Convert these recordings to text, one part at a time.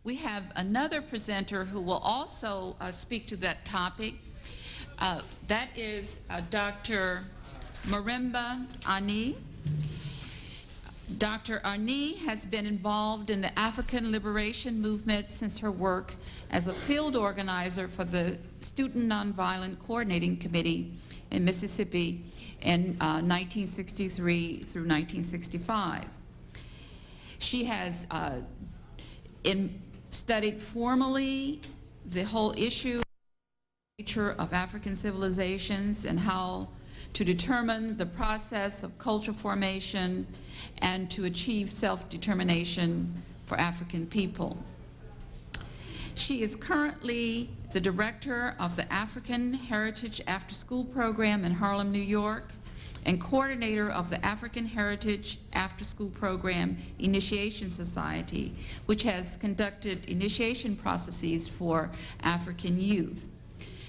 We have another presenter who will also speak to that topic. That is Dr. Marimba Ani. Dr. Ani has been involved in the African liberation movement since her work as a field organizer for the Student Nonviolent Coordinating Committee in Mississippi in 1963 through 1965. She has studied formally the whole issue of African civilizations and how to determine the process of cultural formation and to achieve self-determination for African people. She is currently the director of the African Heritage After School Program in Harlem, New York, and coordinator of the African Heritage After School Program Initiation Society, which has conducted initiation processes for African youth.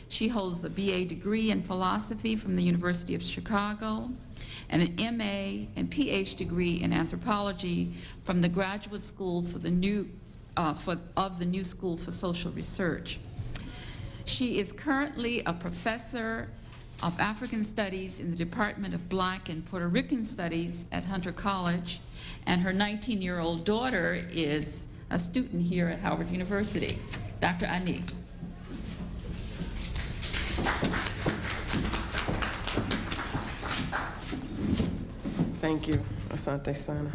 She holds a BA degree in philosophy from the University of Chicago and an MA and PhD degree in anthropology from the Graduate School for the New School for Social Research. She is currently a professor of African Studies in the Department of Black and Puerto Rican Studies at Hunter College, and her 19-year-old daughter is a student here at Howard University. Dr. Ani. Thank you, Asante Sana.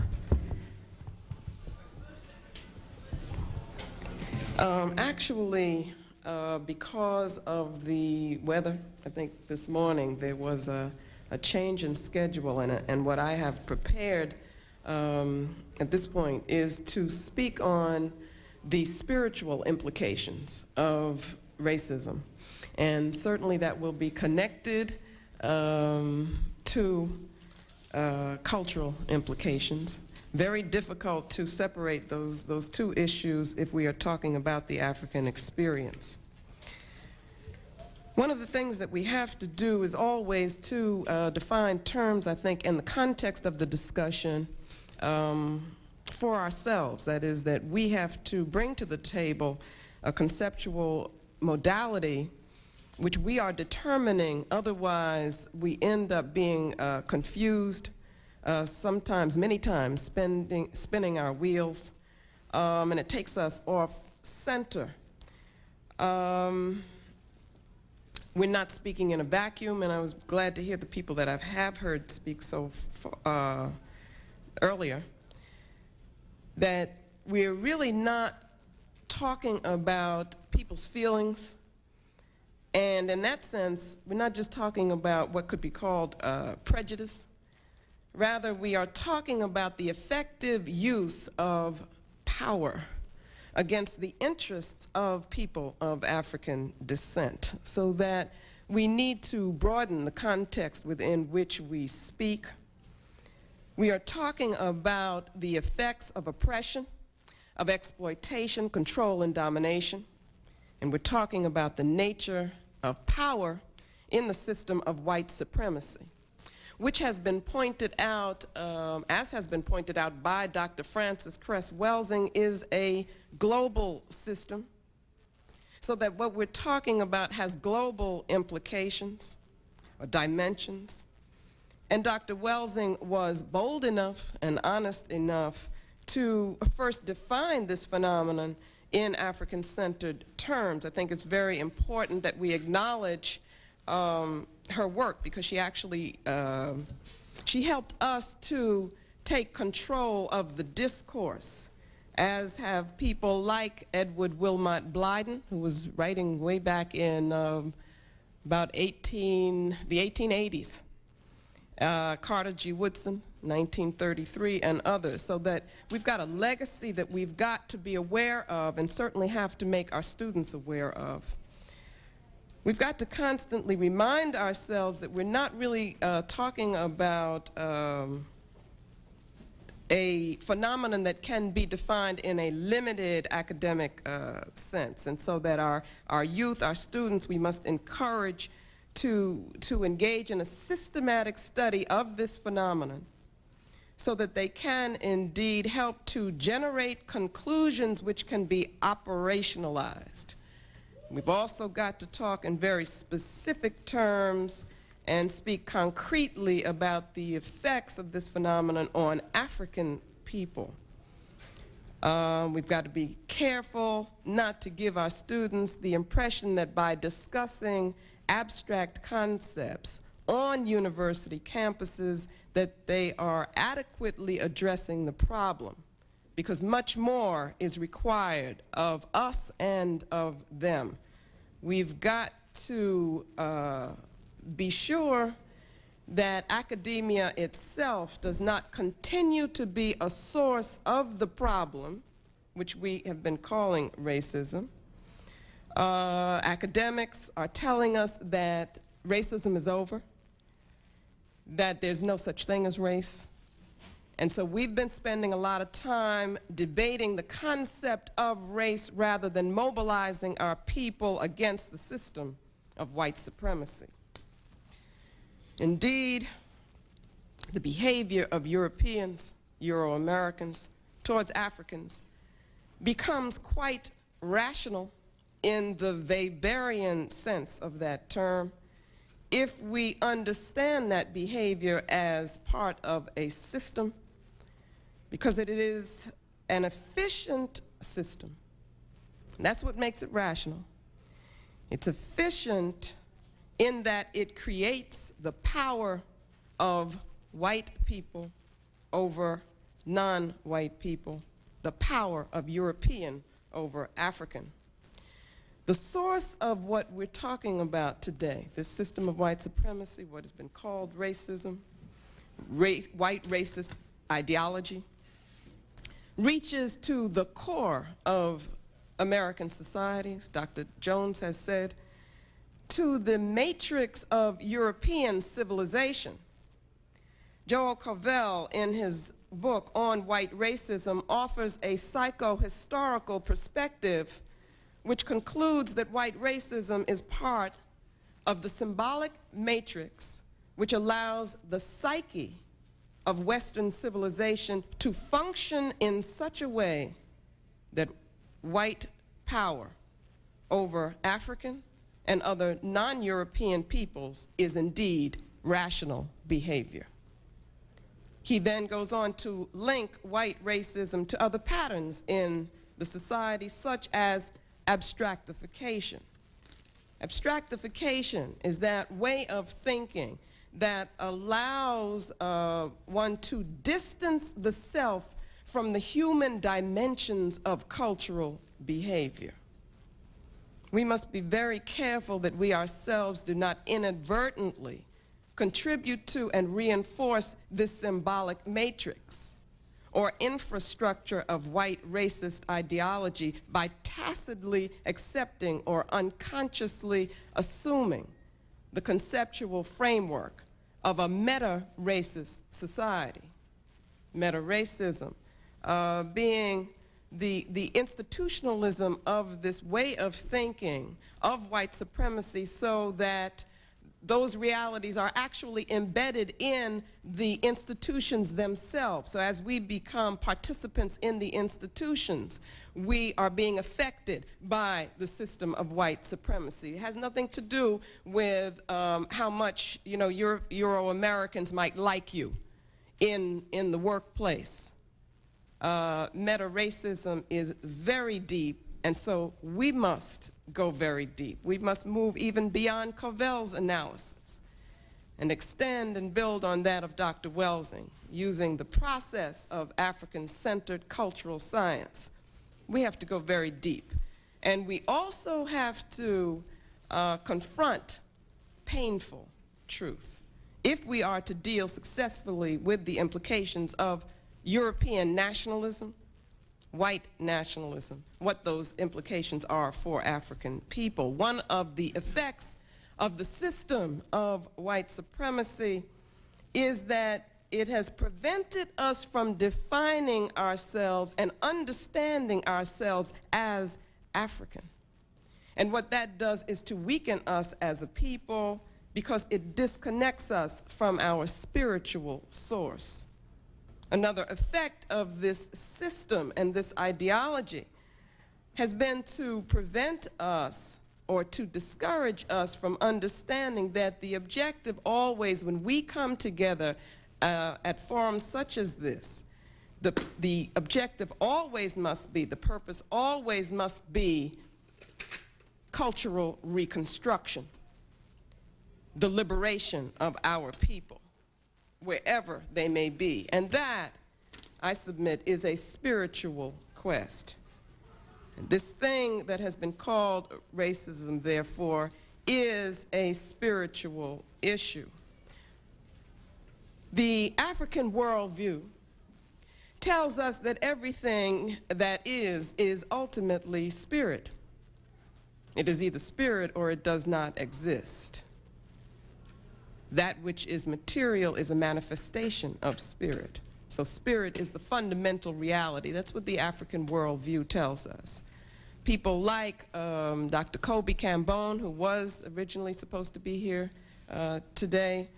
Actually, because of the weather, I think this morning there was a change in schedule, and what I have prepared at this point is to speak on the spiritual implications of racism. And certainly that will be connected to cultural implications. Very difficult to separate those two issues if we are talking about the African experience. One of the things that we have to do is always to define terms, I think, in the context of the discussion for ourselves. That is, that we have to bring to the table a conceptual modality which we are determining, otherwise we end up being confused, sometimes, many times, spinning our wheels, and it takes us off center. We're not speaking in a vacuum, and I was glad to hear the people that I have heard speak so earlier, that we're really not talking about people's feelings. And in that sense, we're not just talking about what could be called prejudice. Rather, we are talking about the effective use of power against the interests of people of African descent, so that we need to broaden the context within which we speak. We are talking about the effects of oppression, of exploitation, control, and domination. And we're talking about the nature of power in the system of white supremacy, which has been pointed out, as has been pointed out by Dr. Frances Cress Welsing, is a global system, so that what we're talking about has global implications or dimensions. And Dr. Welsing was bold enough and honest enough to first define this phenomenon in African-centered terms. I think it's very important that we acknowledge her work, because she actually, she helped us to take control of the discourse, as have people like Edward Wilmot Blyden, who was writing way back in about the 1880s, Carter G. Woodson, 1933, and others, so that we've got a legacy that we've got to be aware of and certainly have to make our students aware of. We've got to constantly remind ourselves that we're not really talking about a phenomenon that can be defined in a limited academic sense, and so that our youth, our students, we must encourage to engage in a systematic study of this phenomenon, so that they can indeed help to generate conclusions which can be operationalized. We've also got to talk in very specific terms and speak concretely about the effects of this phenomenon on African people. We've got to be careful not to give our students the impression that by discussing abstract concepts on university campuses that they are adequately addressing the problem, because much more is required of us and of them. We've got to be sure that academia itself does not continue to be a source of the problem, which we have been calling racism. Academics are telling us that racism is over, that there's no such thing as race. And so we've been spending a lot of time debating the concept of race rather than mobilizing our people against the system of white supremacy. Indeed, the behavior of Europeans, Euro-Americans, towards Africans becomes quite rational in the Weberian sense of that term if we understand that behavior as part of a system, because it is an efficient system. And that's what makes it rational. It's efficient in that it creates the power of white people over non-white people, the power of European over African. The source of what we're talking about today, this system of white supremacy, what has been called racism, white racist ideology, reaches to the core of American societies, Dr. Jones has said, to the matrix of European civilization. Joel Covell, in his book on white racism, offers a psychohistorical perspective which concludes that white racism is part of the symbolic matrix which allows the psyche of Western civilization to function in such a way that white power over African and other non-European peoples is indeed rational behavior. He then goes on to link white racism to other patterns in the society, such as abstractification. Abstractification is that way of thinking that allows one to distance the self from the human dimensions of cultural behavior. We must be very careful that we ourselves do not inadvertently contribute to and reinforce this symbolic matrix or infrastructure of white racist ideology by tacitly accepting or unconsciously assuming the conceptual framework of a meta-racist society. Meta-racism being the institutionalism of this way of thinking of white supremacy so that those realities are actually embedded in the institutions themselves. So as we become participants in the institutions, we are being affected by the system of white supremacy. It has nothing to do with how much, you know, Euro-Americans might like you in the workplace. Meta-racism is very deep, and so we must go very deep. We must move even beyond Covell's analysis and extend and build on that of Dr. Welsing, using the process of African-centered cultural science. We have to go very deep. And we also have to confront painful truth if we are to deal successfully with the implications of European nationalism, white nationalism, what those implications are for African people. One of the effects of the system of white supremacy is that it has prevented us from defining ourselves and understanding ourselves as African. And what that does is to weaken us as a people because it disconnects us from our spiritual source. Another effect of this system and this ideology has been to prevent us or to discourage us from understanding that the objective always, when we come together at forums such as this, the objective always must be, the purpose always must be cultural reconstruction, the liberation of our people, wherever they may be. And that, I submit, is a spiritual quest. And this thing that has been called racism, therefore, is a spiritual issue. The African worldview tells us that everything that is ultimately spirit. It is either spirit or it does not exist. That which is material is a manifestation of spirit. So spirit is the fundamental reality. That's what the African worldview tells us. People like Dr. Kobe Cambone, who was originally supposed to be here today,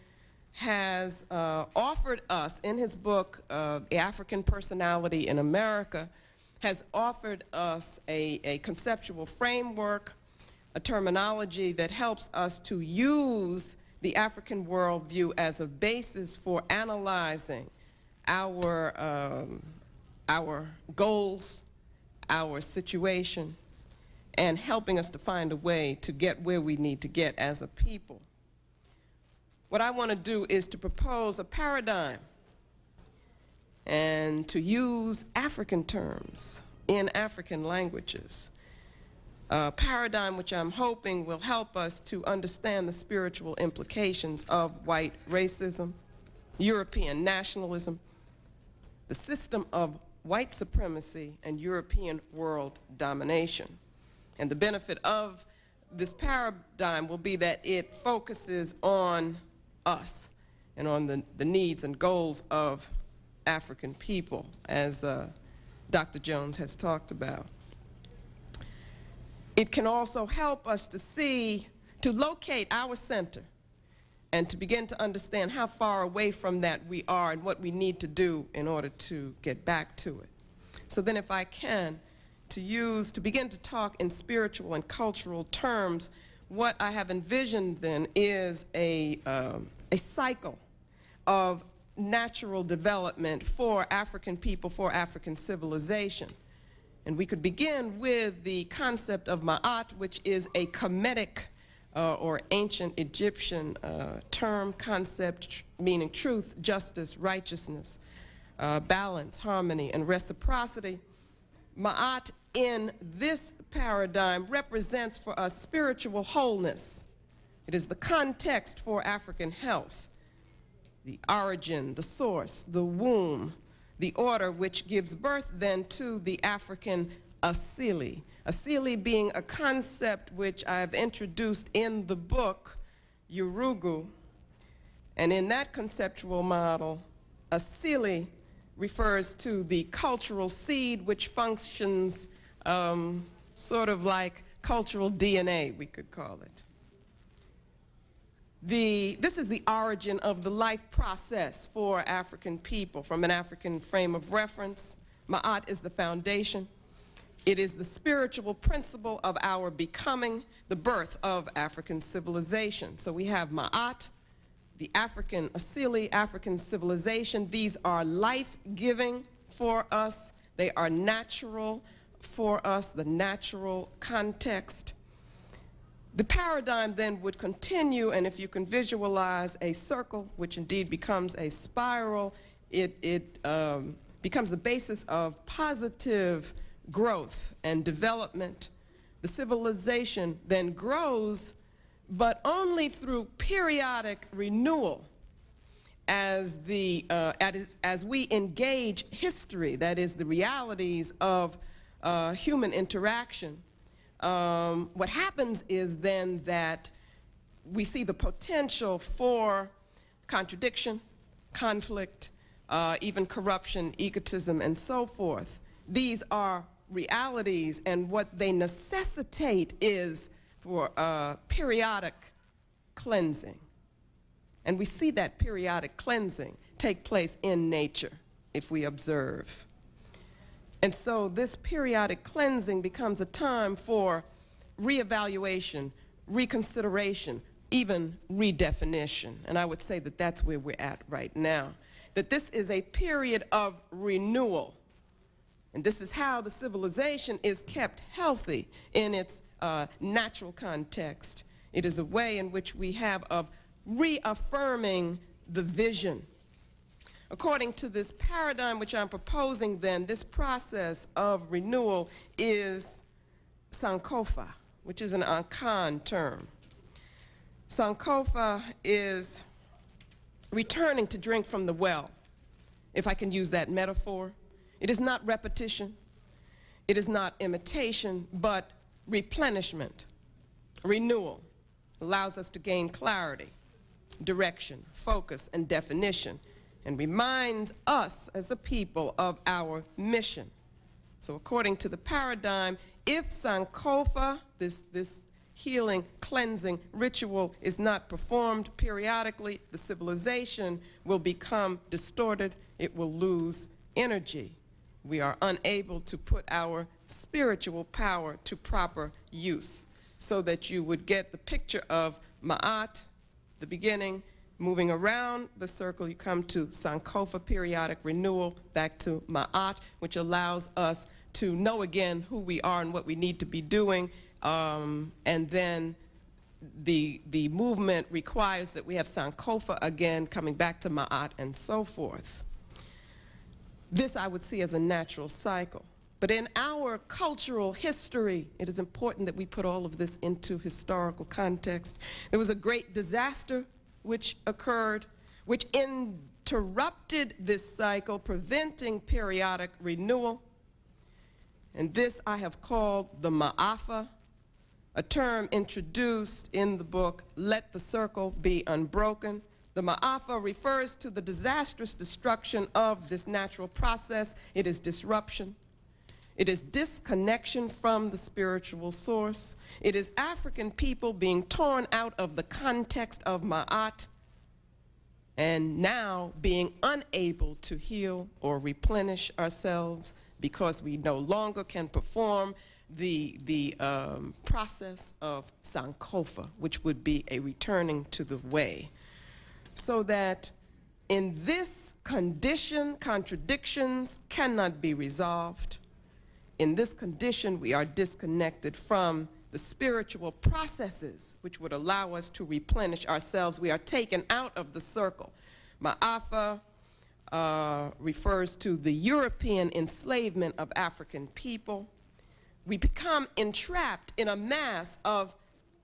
has offered us, in his book, The African Personality in America, has offered us a conceptual framework, a terminology that helps us to use the African worldview as a basis for analyzing our goals, our situation, and helping us to find a way to get where we need to get as a people. What I want to do is to propose a paradigm and to use African terms in African languages. A paradigm which I'm hoping will help us to understand the spiritual implications of white racism, European nationalism, the system of white supremacy, and European world domination. And the benefit of this paradigm will be that it focuses on us and on the needs and goals of African people, as Dr. Jones has talked about. It can also help us to locate our center and to begin to understand how far away from that we are and what we need to do in order to get back to it. So then, if I can, to begin to talk in spiritual and cultural terms, what I have envisioned then is a cycle of natural development for African people, for African civilization. And we could begin with the concept of ma'at, which is a Kemetic or ancient Egyptian term, concept meaning truth, justice, righteousness, balance, harmony, and reciprocity. Ma'at in this paradigm represents for us spiritual wholeness. It is the context for African health, the origin, the source, the womb, the order which gives birth then to the African asili. Asili being a concept which I've introduced in the book, Urugu. And in that conceptual model, asili refers to the cultural seed which functions sort of like cultural DNA, we could call it. This is the origin of the life process for African people from an African frame of reference. Ma'at is the foundation. It is the spiritual principle of our becoming, the birth of African civilization. So we have Ma'at, the African asili, African civilization. These are life-giving for us. They are natural for us, the natural context. The paradigm then would continue, and if you can visualize a circle, which indeed becomes a spiral, it becomes the basis of positive growth and development. The civilization then grows, but only through periodic renewal as we engage history, that is the realities of human interaction. What happens is then that we see the potential for contradiction, conflict, even corruption, egotism, and so forth. These are realities, and what they necessitate is for periodic cleansing. And we see that periodic cleansing take place in nature. if we observe. And so this periodic cleansing becomes a time for reevaluation, reconsideration, even redefinition. And I would say that that's where we're at right now. That this is a period of renewal. And this is how the civilization is kept healthy in its natural context. It is a way in which we have of reaffirming the vision. According to this paradigm which I'm proposing then, this process of renewal is Sankofa, which is an Akan term. Sankofa is returning to drink from the well, if I can use that metaphor. It is not repetition, it is not imitation, but replenishment, renewal. Allows us to gain clarity, direction, focus, and definition, and reminds us as a people of our mission. So according to the paradigm, if Sankofa, this healing, cleansing ritual is not performed periodically, the civilization will become distorted, it will lose energy. We are unable to put our spiritual power to proper use, so that you would get the picture of Ma'at, the beginning, moving around the circle, you come to Sankofa, periodic renewal, back to Ma'at, which allows us to know again who we are and what we need to be doing, and then the movement requires that we have Sankofa again, coming back to Ma'at, and so forth. This I would see as a natural cycle. But in our cultural history, it is important that we put all of this into historical context. There was a great disaster which occurred, which interrupted this cycle, preventing periodic renewal. And this I have called the Ma'afa, a term introduced in the book, Let the Circle Be Unbroken. The Ma'afa refers to the disastrous destruction of this natural process. It is disruption. It is disconnection from the spiritual source. It is African people being torn out of the context of Ma'at and now being unable to heal or replenish ourselves because we no longer can perform the process of Sankofa, which would be a returning to the way. So that in this condition, contradictions cannot be resolved. In this condition, we are disconnected from the spiritual processes which would allow us to replenish ourselves. We are taken out of the circle. Ma'afa refers to the European enslavement of African people. We become entrapped in a mass of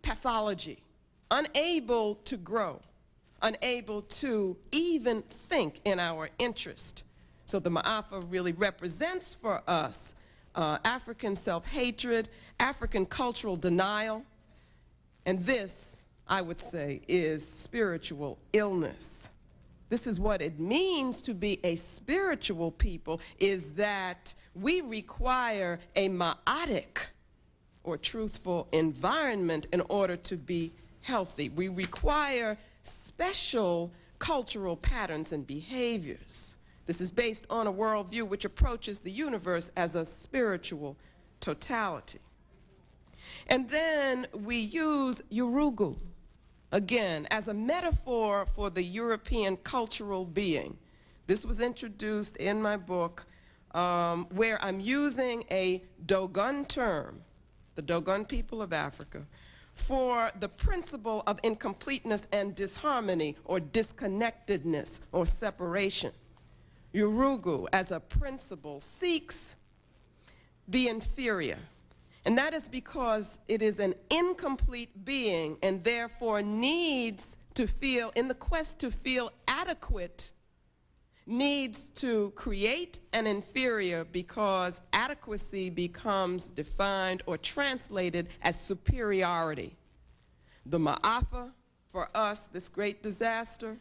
pathology, unable to grow, unable to even think in our interest. So the Ma'afa really represents for us African self-hatred, African cultural denial, and this, I would say, is spiritual illness. This is what it means to be a spiritual people, is that we require a ma'atic or truthful environment in order to be healthy. We require special cultural patterns and behaviors. This is based on a worldview which approaches the universe as a spiritual totality. And then we use Urugu, again, as a metaphor for the European cultural being. This was introduced in my book where I'm using a Dogon term, the Dogon people of Africa, for the principle of incompleteness and disharmony or disconnectedness or separation. Urugu, as a principle, seeks the inferior. And that is because it is an incomplete being and therefore needs to feel, in the quest to feel adequate, needs to create an inferior because adequacy becomes defined or translated as superiority. The Ma'afa, for us, this great disaster,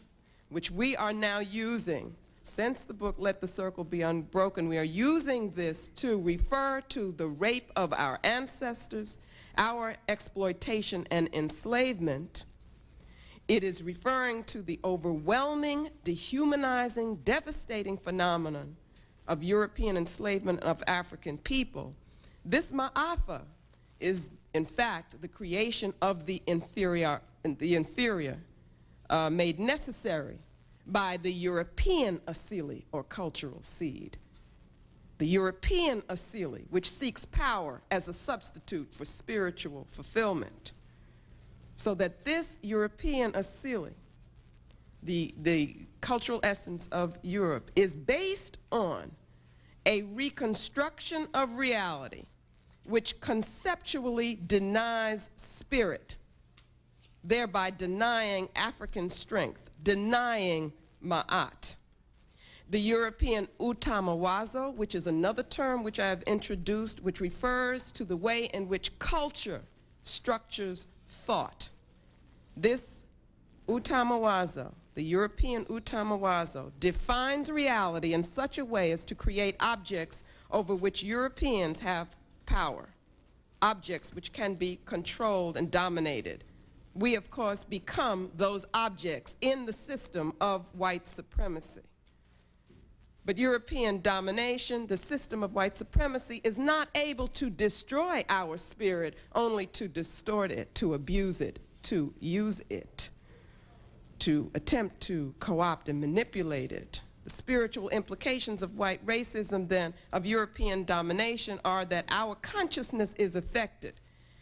which we are now using, since the book Let the Circle Be Unbroken, we are using this to refer to the rape of our ancestors, our exploitation and enslavement. It is referring to the overwhelming, dehumanizing, devastating phenomenon of European enslavement of African people, this ma'afa is, in fact, the creation of the inferior made necessary by the European asili, or cultural seed. The European asili, which seeks power as a substitute for spiritual fulfillment. So that this European asili, the cultural essence of Europe, is based on a reconstruction of reality which conceptually denies spirit, thereby denying African strength, denying ma'at. The European utamawazo, which is another term which I have introduced, which refers to the way in which culture structures thought. This utamawazo, the European utamawazo, defines reality in such a way as to create objects over which Europeans have power, objects which can be controlled and dominated. We, of course, become those objects in the system of white supremacy. But European domination, the system of white supremacy, is not able to destroy our spirit, only to distort it, to abuse it, to use it, to attempt to co-opt and manipulate it. The spiritual implications of white racism, then, of European domination, are that our consciousness is affected.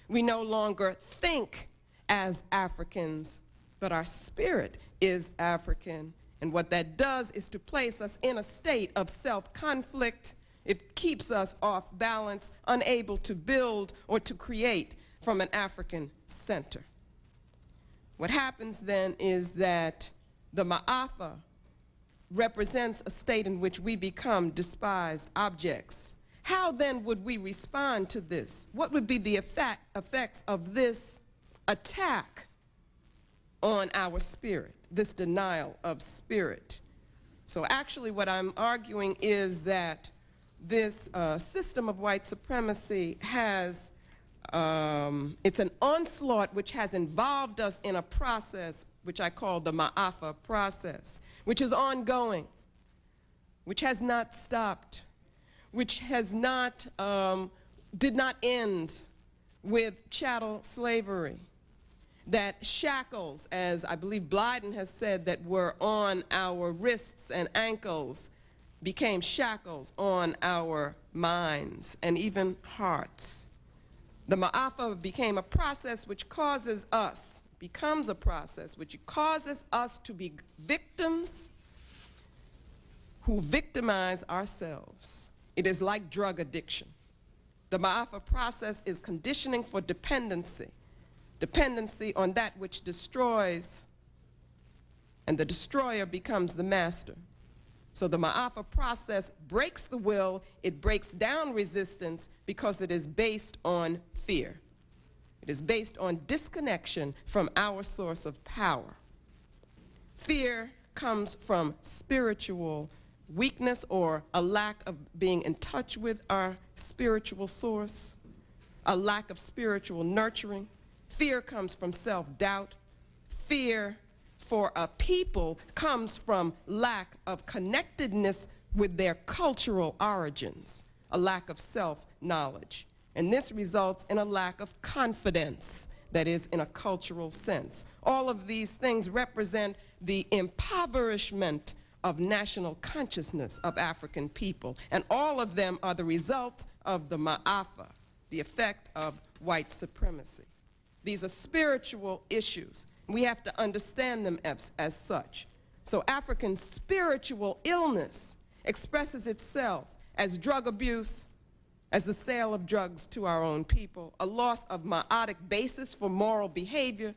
We no longer think as Africans, but our spirit is African. And what that does is to place us in a state of self-conflict. It keeps us off balance, unable to build or to create from an African center. What happens then is that the ma'afa represents a state in which we become despised objects. How then would we respond to this? What would be the effects of this attack on our spirit, this denial of spirit? So actually what I'm arguing is that this system of white supremacy has, it's an onslaught which has involved us in a process which I call the ma'afa process, which is ongoing, which has not stopped, which has not, did not end with chattel slavery. That shackles, as I believe Blyden has said, that were on our wrists and ankles became shackles on our minds and even hearts. The ma'afa became a process which causes us, becomes a process which causes us to be victims who victimize ourselves. It is like drug addiction. The ma'afa process is conditioning for dependency. Dependency on that which destroys, and the destroyer becomes the master. So the ma'afa process breaks the will, it breaks down resistance because it is based on fear. It is based on disconnection from our source of power. Fear comes from spiritual weakness or a lack of being in touch with our spiritual source, a lack of spiritual nurturing. Fear comes from self-doubt. Fear for a people comes from lack of connectedness with their cultural origins, a lack of self-knowledge. And this results in a lack of confidence, that is, in a cultural sense. All of these things represent the impoverishment of national consciousness of African people. And all of them are the result of the ma'afa, the effect of white supremacy. These are spiritual issues. We have to understand them as such. So African spiritual illness expresses itself as drug abuse, as the sale of drugs to our own people, a loss of ma'atic basis for moral behavior,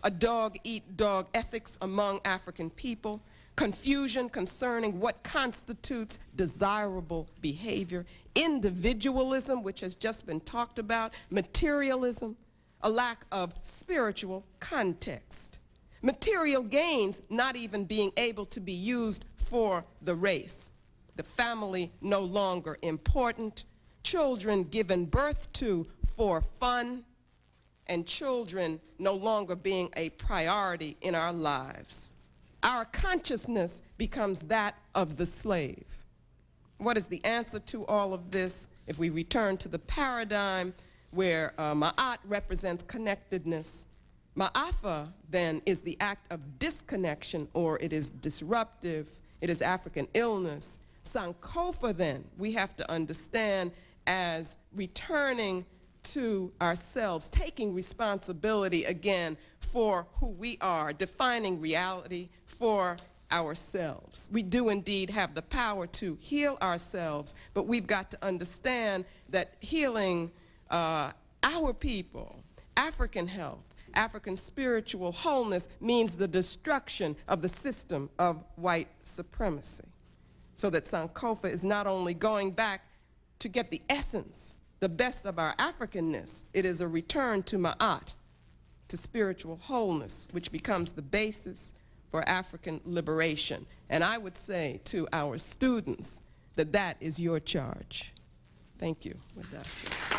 a dog-eat-dog ethics among African people, confusion concerning what constitutes desirable behavior, individualism, which has just been talked about, materialism, a lack of spiritual context. Material gains not even being able to be used for the race. The family no longer important. Children given birth to for fun, and children no longer being a priority in our lives. Our consciousness becomes that of the slave. what is the answer to all of this? If we return to the paradigm where Ma'at represents connectedness, Ma'afa then is the act of disconnection, or it is disruptive, it is African illness. Sankofa then, we have to understand as returning to ourselves, taking responsibility again for who we are, defining reality for ourselves. We do indeed have the power to heal ourselves, but we've got to understand that healing our people, African health, African spiritual wholeness means the destruction of the system of white supremacy. So that Sankofa is not only going back to get the essence, the best of our Africanness, it is a return to Ma'at, to spiritual wholeness, which becomes the basis for African liberation. And I would say to our students that that is your charge. Thank you. With that.